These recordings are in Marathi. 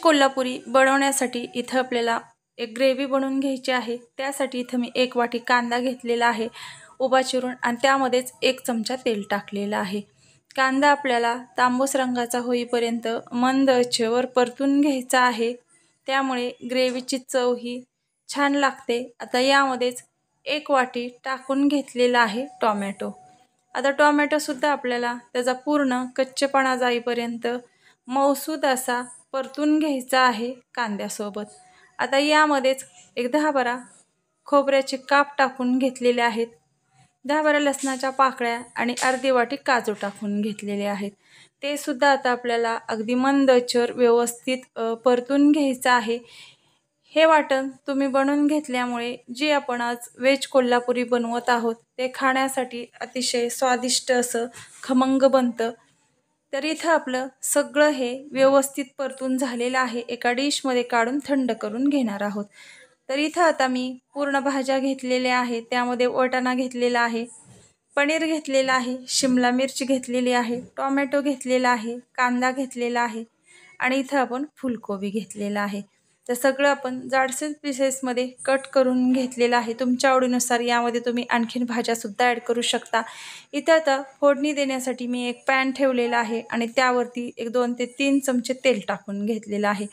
कोल्हापुरी बनवण्यासाठी इथं आपल्याला एक ग्रेव्ही बनवून घ्यायची आहे। त्यासाठी इथं मी 1 वाटी कांदा घेतलेला आहे उभा चिरून आणि त्यामध्येच 1 चमचा तेल टाकलेला आहे। कांदा आपल्याला तांबूस रंगाचा होईपर्यंत मंद आचेवर परतून घ्यायचा आहे, त्यामुळे ग्रेव्हीची चव ही छान लागते। आता यामध्येच 1 वाटी टाकून घेतलेला आहे टोमॅटो। आता टोमॅटो सुद्धा आपल्याला त्याचा पूर्ण कच्चेपणा जाईपर्यंत मऊसूद असा परतून घ्यायचा आहे कांद्यासोबत। आता यामध्येच एक 10-12 खोबऱ्याचे काप टाकून घेतलेले आहेत, 10-12 लसणाच्या पाकळ्या आणि अर्धी वाटी काजू टाकून घेतलेले आहेत। ते सुद्धा आता आपल्याला अगदी मंद आचेवर व्यवस्थित परतून घ्यायचं आहे। हे वाटण तुम्ही बनवून घेतल्यामुळे जे आपण आज व्हेज कोल्हापुरी बनवत आहोत ते खाण्यासाठी अतिशय स्वादिष्ट असं खमंग बनतं। तर इथं आपलं सगळं हे व्यवस्थित परतून झालेलं आहे। एका डिशमध्ये काढून थंड करून घेणार आहोत। तर इथं आता मी पूर्ण भाज्या घेतलेल्या आहेत, त्यामध्ये वाटाणा घेतलेला आहे, पनीर घेतलेला आहे, शिमला मिरची घेतलेली आहे, टोमॅटो घेतलेला आहे, कांदा घेतलेला आहे आणि इथं आपण फुलकोबी घेतलेला आहे। तर सगळं आपण जाडसर पीसेसमध्ये कट करून घेतलेलं आहे। तुमच्या आवडीनुसार यामध्ये तुम्ही आणखीन भाज्या सुद्धा ॲड करू शकता। इथं आता फोडणी देण्यासाठी मी एक पॅन ठेवलेला आहे आणि त्यावरती एक 2 ते 3 चमचे तेल टाकून घेतलेलं आहे।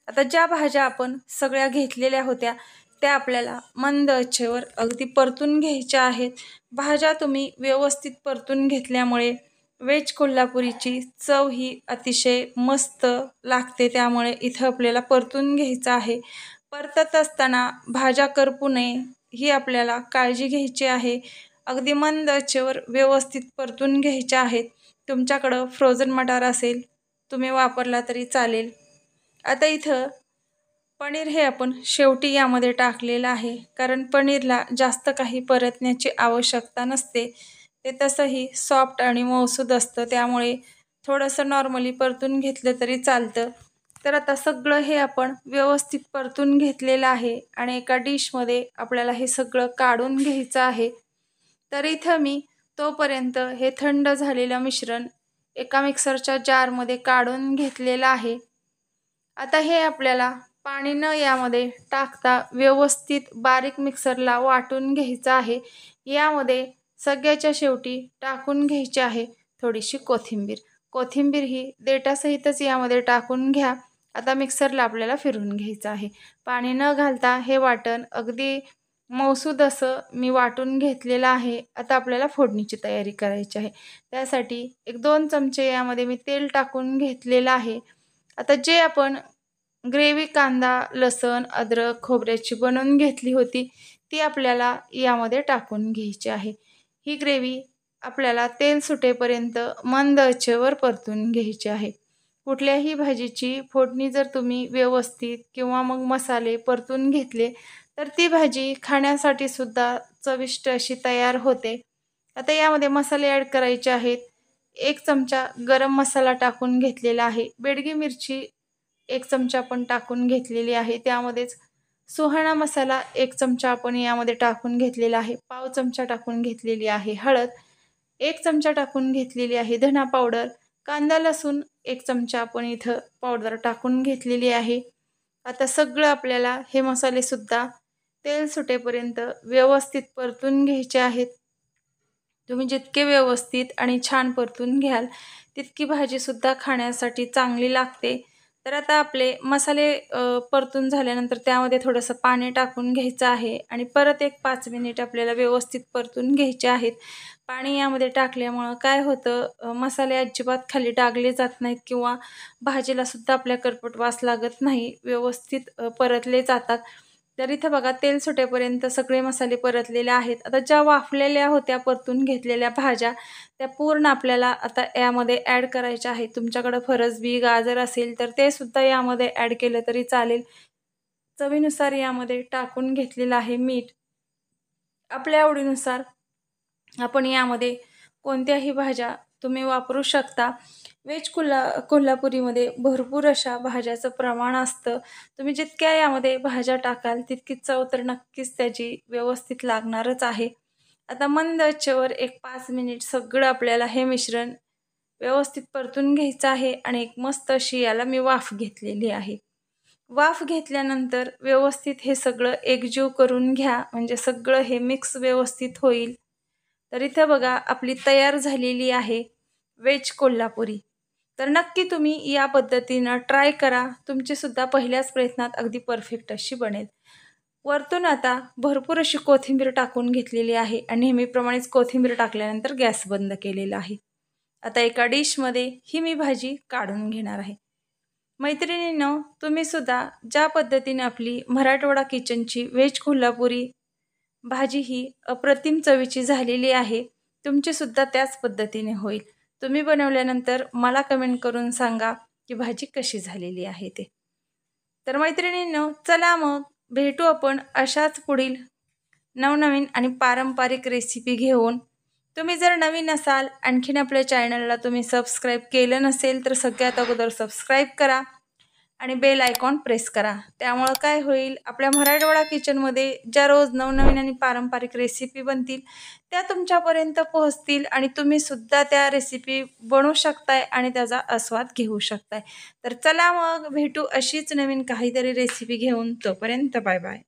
आता ज्या भाज्या आपण सगळ्या घेतलेल्या होत्या त्या आपल्याला मंद आचेवर अगदी परतून घ्यायच्या आहेत। भाज्या तुम्ही व्यवस्थित परतून घेतल्यामुळे व्हेज कोल्हापुरीची चव ही अतिशय मस्त लागते, त्यामुळे इथं आपल्याला परतून घ्यायचं आहे। परतत असताना भाज्या करपू नये ही आपल्याला काळजी घ्यायची आहे। अगदी मंद आचेवर व्यवस्थित परतून घ्यायच्या आहेत। तुमच्याकडं फ्रोझन मटार असेल तुम्ही वापरला तरी चालेल। आता इथं पनीर हे आपण शेवटी यामध्ये टाकलेलं आहे, कारण पनीरला जास्त काही परतण्याची आवश्यकता नसते, ते तसंही सॉफ्ट आणि मऊसूद असतं, त्यामुळे थोडंसं नॉर्मली परतून घेतलं तरी चालतं। तर आता सगळं हे आपण व्यवस्थित परतून घेतलेलं आहे आणि एका डिशमध्ये आपल्याला हे सगळं काढून घ्यायचं आहे। तर इथं मी तोपर्यंत हे थंड झालेलं मिश्रण एका मिक्सरच्या जारमध्ये काढून घेतलेलं आहे। आता हे आपल्याला पाणी न यामध्ये टाकता व्यवस्थित बारीक मिक्सरला वाटून घ्यायचं आहे। यामध्ये सगळ्याच्या शेवटी टाकून घ्यायची आहे थोडीशी कोथिंबीर। कोथिंबीर ही देठासहितच यामध्ये टाकून घ्या। आता मिक्सरला आपल्याला फिरवून घ्यायचं आहे। पाणी न घालता हे वाटण अगदी मऊसूद असं मी वाटून घेतलेलं आहे। आता आपल्याला फोडणीची तयारी करायची आहे। त्यासाठी एक 2 चमचे यामध्ये मी तेल टाकून घेतलेलं आहे। आता जे आपण ग्रेव्ही कांदा, लसण, अद्रक, खोबऱ्याची बनवून घेतली होती ती आपल्याला यामध्ये टाकून घ्यायची आहे। ही ग्रेव्ही आपल्याला तेल सुटेपर्यंत मंद आचेवर परतून घ्यायची आहे। कुठल्याही भाजीची फोडणी जर तुम्ही व्यवस्थित किंवा मग मसाले परतून घेतले तर ती भाजी खाण्यासाठी सुद्धा चविष्ट अशी तयार होते। आता यामध्ये मसाले ॲड करायचे आहेत। 1 चमचा गरम मसाला टाकून घेतलेला आहे, बेडगी मिरची 1 चमचा आपण टाकून घेतलेली आहे, त्यामध्येच सुहाणा मसाला 1 चमचा आपण यामध्ये टाकून घेतलेला आहे, पाव चमचा टाकून घेतलेली आहे हळद, 1 चमचा टाकून घेतलेली आहे धना पावडर, कांदा लसूण 1 चमचा आपण इथं पावडर टाकून घेतलेली आहे। आता सगळं आपल्याला हे मसाले सुद्धा तेल सुटेपर्यंत व्यवस्थित परतून घ्यायचे आहेत। तुम्ही जितके व्यवस्थित आणि छान परतून घ्याल तितकी भाजी सुद्धा खाण्यासाठी चांगली लागते। तर आता आपले मसाले परतून झाल्यानंतर त्यामध्ये थोडंसं पाणी टाकून घ्यायचं आहे आणि परत एक 5 मिनिट आपल्याला व्यवस्थित परतून घ्यायचे आहेत। पाणी यामध्ये टाकल्यामुळं काय होतं, मसाले अजिबात खाली डागले जात नाहीत किंवा भाजीला सुद्धा आपल्या करपट वास लागत नाही, व्यवस्थित परतले जातात। तर इथं बघा तेल सुटेपर्यंत सगळे मसाले परतलेले आहेत। आता ज्या वाफलेल्या होत्या परतून घेतलेल्या भाज्या त्या पूर्ण आपल्याला आता यामध्ये ॲड करायच्या आहेत। तुमच्याकडे फरसबी, गाजर असेल तर ते सुद्धा यामध्ये ॲड केलं तरी चालेल। चवीनुसार यामध्ये टाकून घेतलेलं आहे मीठ। आपल्या आवडीनुसार आपण यामध्ये कोणत्याही भाज्या तुम्ही वापरू शकता। व्हेज कोल्हापुरीमध्ये भरपूर अशा भाज्याचं प्रमाण असतं। तुम्ही जितक्या यामध्ये भाज्या टाकाल तितकी चव तर नक्कीच त्याची व्यवस्थित लागणारच आहे। आता मंद आचेवर एक 5 मिनिट सगळं आपल्याला हे मिश्रण व्यवस्थित परतून घ्यायचं आहे आणि एक मस्त अशी याला मी वाफ घेतलेली आहे। वाफ घेतल्यानंतर व्यवस्थित हे सगळं एकजीव करून घ्या, म्हणजे सगळं हे मिक्स व्यवस्थित होईल. तर इथं बघा आपली तयार झालेली आहे व्हेज कोल्हापुरी. तर नक्की तुम्ही या पद्धतीनं ट्राय करा. तुमची सुद्धा पहिल्याच प्रयत्नात अगदी परफेक्ट अशी बनेल. वरतून आता भरपूर अशी कोथिंबीर टाकून घेतलेली आहे आणि नेहमीप्रमाणेच कोथिंबीर टाकल्यानंतर गॅस बंद केलेला आहे. आता एका डिशमध्ये ही मी भाजी काढून घेणार आहे. मैत्रिणींनो, तुम्ही सुद्धा ज्या पद्धतीने आपली मराठवाडा किचनची व्हेज कोल्हापुरी भाजी ही अप्रतिम चवीची झालेली आहे, तुमची सुद्धा त्याच पद्धतीने होईल. तुम्ही बनवल्यानंतर मला कमेंट करून सांगा की भाजी कशी झालेली आहे ते. तर मैत्रिणींनो, चला मग भेटू आपण अशाच पुढील नवनवीन आणि पारंपरिक रेसिपी घेऊन. तुम्ही जर नवीन असाल, आणखीन आपल्या चॅनलला तुम्ही सबस्क्राईब केलं नसेल तर सगळ्यात अगोदर सबस्क्राईब करा आणि बेल आयकॉन प्रेस करा. त्यामुळं काय होईल, आपल्या मराठवाडा किचनमध्ये ज्या रोज नवनवीन आणि पारंपरिक रेसिपी बनतील त्या तुमच्यापर्यंत पोहोचतील आणि तुम्ही सुद्धा त्या रेसिपी बनवू शकताय आणि त्याचा आस्वाद घेऊ शकताय. तर चला मग भेटू अशीच नवीन काहीतरी रेसिपी घेऊन. तोपर्यंत बाय बाय.